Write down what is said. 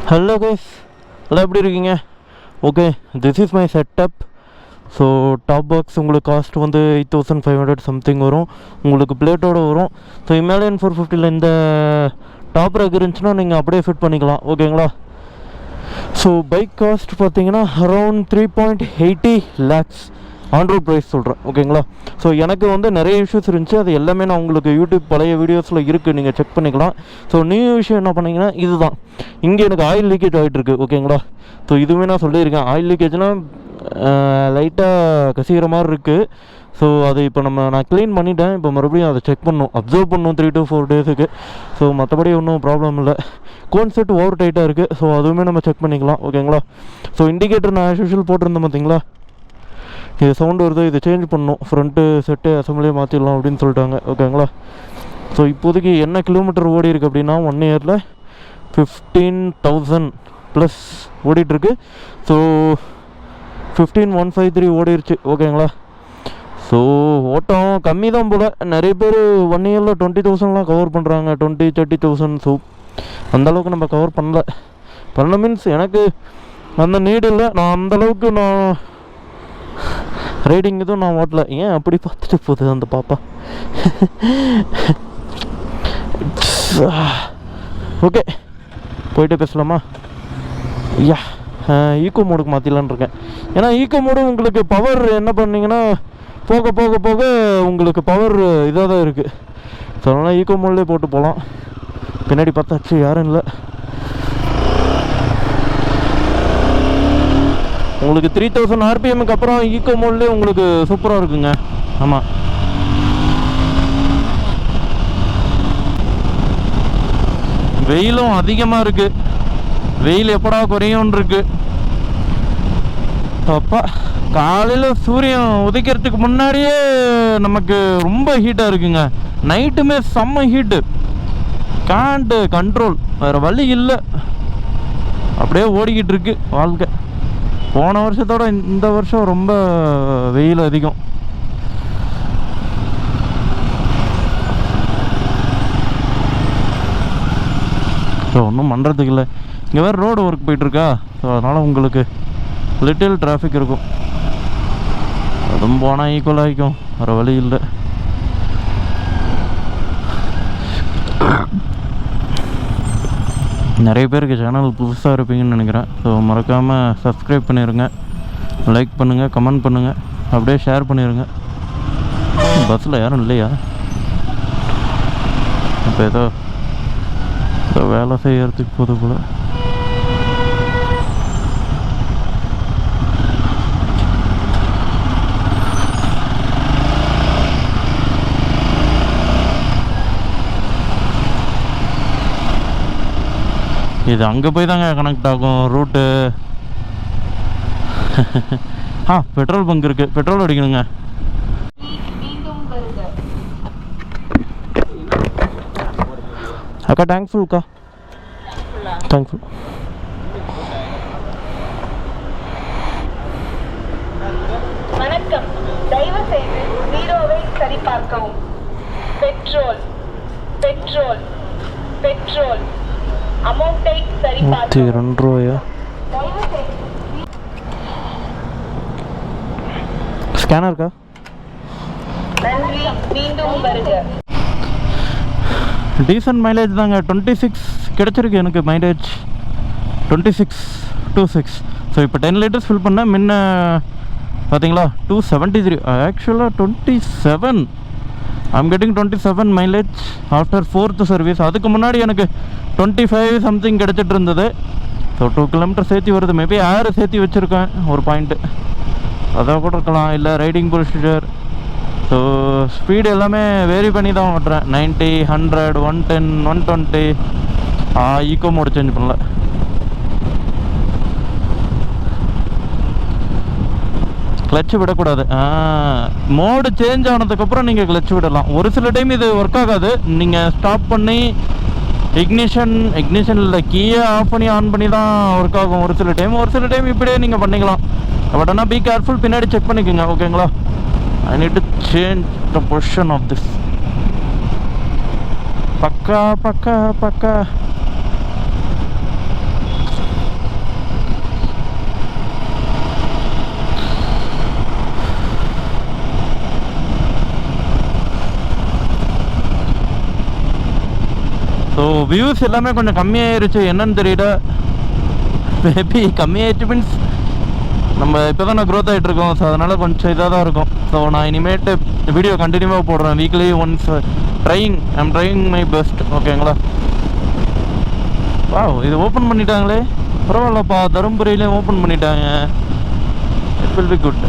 Hello guys, எல்லாம் எப்படி இருக்கீங்க? Okay, this is my setup. So top box உங்களுக்கு காஸ்ட் வந்து 8500 சம்திங் வரும். உங்களுக்கு பிளேட்டோடு வரும். ஸோ இமாலயன் 450 இந்த டாப் ரேக் இருந்துச்சுன்னா நீங்கள் அப்படியே ஃபிட் பண்ணிக்கலாம். ஓகேங்களா? ஸோ பைக் காஸ்ட் பார்த்தீங்கன்னா அரௌண்ட் 3.80 lakhs ஆன்ரோட் ப்ரைஸ் சொல்கிறேன். ஓகேங்களா? ஸோ எனக்கு வந்து நிறைய இஷ்யூஸ் இருந்துச்சு. அது எல்லாமே நான் உங்களுக்கு யூடியூப் பழைய வீடியோஸில் இருக்குது, நீங்கள் செக் பண்ணிக்கலாம். ஸோ நியூ விஷயம் என்ன பண்ணிங்கன்னா இதுதான். இங்கே எனக்கு ஆயில் லீக்கேஜ் ஆகிட்டுருக்கு. ஓகேங்களா? ஸோ இதுவுமே நான் சொல்லியிருக்கேன். ஆயில் லீக்கேஜ்னால் லைட்டாக கசிகிற மாதிரி இருக்குது. ஸோ அது இப்போ நான் க்ளீன் பண்ணிட்டேன். இப்போ மறுபடியும் அதை செக் பண்ணணும், அப்சர்வ் பண்ணணும் 3 to 4 டேஸுக்கு. ஸோ மற்றபடி ஒன்றும் ப்ராப்ளம் இல்லை. கோன் செட் ஓவர் டைட்டாக இருக்குது. ஸோ அதுவுமே நம்ம செக் பண்ணிக்கலாம். ஓகேங்களா? ஸோ இண்டிகேட்டர் நான் யூஷுவல் போட்டிருந்தேன் பார்த்தீங்களா, இது சவுண்டு வருது, இது சேஞ்ச் பண்ணணும். ஃப்ரண்ட்டு செட்டு அசம்பிளியே மாற்றிடலாம் அப்படின்னு சொல்லிட்டாங்க. ஓகேங்களா? ஸோ இப்போதைக்கு என்ன கிலோமீட்டர் ஓடி இருக்குது அப்படின்னா 1 இயரில் 15,000 ப்ளஸ் ஓடிட்டுருக்கு. ஸோ 15,153 ஓடிடுச்சு. ஓகேங்களா? ஸோ ஓட்டம் கம்மி தான் போல். நிறைய பேர் 1 இயரில் 20,000லாம் கவர் பண்ணுறாங்க, 20-30,000. ஸோ அந்தளவுக்கு நம்ம கவர் பண்ணல மீன்ஸ் எனக்கு அந்த நீடு இல்லை. நான் அந்தளவுக்கு ரைடிங் எதுவும் நான் ஓட்டல. ஏன் அப்படி பார்த்துட்டு போகுது அந்த பாப்பா? ஓகே, போயிட்டு பேசலாமா? யா, ஈக்கோ மோடுக்கு மாற்றிடலான் இருக்கேன். ஏன்னா ஈக்கோ மோடு உங்களுக்கு பவர் என்ன பண்ணிங்கன்னா போக போக போக உங்களுக்கு பவர் இதாக தான் இருக்குது. ஸோ அதனால் ஈக்கோ மோட்லேயே போட்டு போகலாம். பின்னாடி பார்த்தாச்சு யாரும் இல்லை. உங்களுக்கு 3000 RPMக்கு அப்புறம் ஈக்கோ மோட்லேயே உங்களுக்கு சூப்பராக இருக்குங்க. ஆமாம், வெயிலும் அதிகமாக இருக்குது. வெயில் எப்படா குறையும்னு இருக்கு. அப்பா, காலையில் சூரியன் உதிக்கிறதுக்கு முன்னாடியே நமக்கு ரொம்ப ஹீட்டாக இருக்குங்க. நைட்டுமே செம்ம ஹீட்டு, காண்ட் கண்ட்ரோல், வேறு வழி இல்லை. அப்படியே ஓடிக்கிட்டு இருக்கு வாழ்க்கை. போன வருஷத்தோட இந்த வருஷம் ரொம்ப வெயில் அதிகம். ஸோ ஒன்றும் பண்ணுறதுக்கு இல்லை. இங்கே வேறு ரோடு ஒர்க் போயிட்டுருக்கா. ஸோ அதனால் உங்களுக்கு லிட்டில் டிராஃபிக் இருக்கும். அதுவும் போனால் ஈக்குவல் ஆகிக்கும், வேறு வழி இல்லை. நிறைய பேருக்கு சேனல் புதுசாக இருப்பீங்கன்னு நினைக்கிறேன். ஸோ மறக்காமல் சப்ஸ்கிரைப் பண்ணிடுங்க, லைக் பண்ணுங்கள், கமெண்ட் பண்ணுங்கள், அப்படியே ஷேர் பண்ணிடுங்க. பஸ்ஸில் யாரும் இல்லையா? இப்போ ஏதோ வேலை செய்யறதுக்கு போது போல. இது அங்கே போய் தாங்க கனெக்ட் ஆகும் ரூட்டு. பெட்ரோல் பங்க் இருக்குது, பெட்ரோல் அடிக்கணுங்க. அக்கா டேங்க் ஃபுல்க்கா, டேங்க் ஃபுல். வணக்கம், தயவு செய்து ஜீரோவை சரிபார்க்கவும். பெட்ரோல் பெட்ரோல் பெட்ரோல் அமௌண்ட்டை சரிபார்க்கவும். 2 ரூபாயா? ஸ்கேனர் இருக்கா? நன்றி, மீண்டும் வருக. டீசன்ட் மைலேஜ் தாங்க. 26 கிடச்சிருக்கு எனக்கு மைலேஜ். 26-26. ஸோ இப்போ 10 லிட்டர்ஸ் ஃபில் பண்ணேன். முன்ன பார்த்தீங்களா 273. ஆக்சுவலாக 27. I'm getting 27 mileage after 4th service. அதுக்கு முன்னாடி எனக்கு 25 சம்திங் கிடச்சிட்டு இருந்தது. ஸோ 2 கிலோமீட்டர் சேர்த்து வருது. மேபி ஏர் சேர்த்து வச்சுருக்கேன் ஒரு பாயிண்ட்டு, அதாக கூட இருக்கலாம். இல்லை ரைடிங் ப்ரொசீஜர். ஸோ ஸ்பீடு எல்லாமே வேரி பண்ணி தான் ஓட்டுறேன். 90, 100, 110, 120. ஈக்கோ மோடு சேஞ்ச் பண்ணல. கிளச்சு விடக்கூடாது. மோடு சேஞ்ச் ஆனதுக்கப்புறம் நீங்கள் கிளச்சு விடலாம். ஒரு சில டைம் இது ஒர்க் ஆகாது. நீங்கள் ஸ்டாப் பண்ணி இக்னிஷன் இல்லை, கீயை ஆஃப் பண்ணி ஆன் பண்ணி தான் ஒர்க் ஆகும் ஒரு சில டைம் இப்படியே நீங்கள் பண்ணிக்கலாம். பட் ஆனால் பி கேர்ஃபுல், பின்னாடி செக் பண்ணிக்கோங்க. ஓகேங்களா? I need to change the position of this. பக்கா ஸோ வியூஸ் எல்லாமே கொஞ்சம் கம்மியாயிருச்சு, என்னன்னு தெரியல. மேபி கம்மியாயிடுச்சு மீன்ஸ் நம்ம இப்போ தான் க்ரோத் ஆகிட்டு இருக்கோம். ஸோ அதனால் கொஞ்சம் இதாக தான் இருக்கும். ஸோ நான் இனிமேட்டு வீடியோ கண்டினியூவாக போடுறேன், weekly once I'm trying my best. ஓகேங்களா? வா, இது ஓப்பன் பண்ணிட்டாங்களே, பரவாயில்லப்பா, தருமபுரியிலே ஓப்பன் பண்ணிட்டாங்க. It will be good.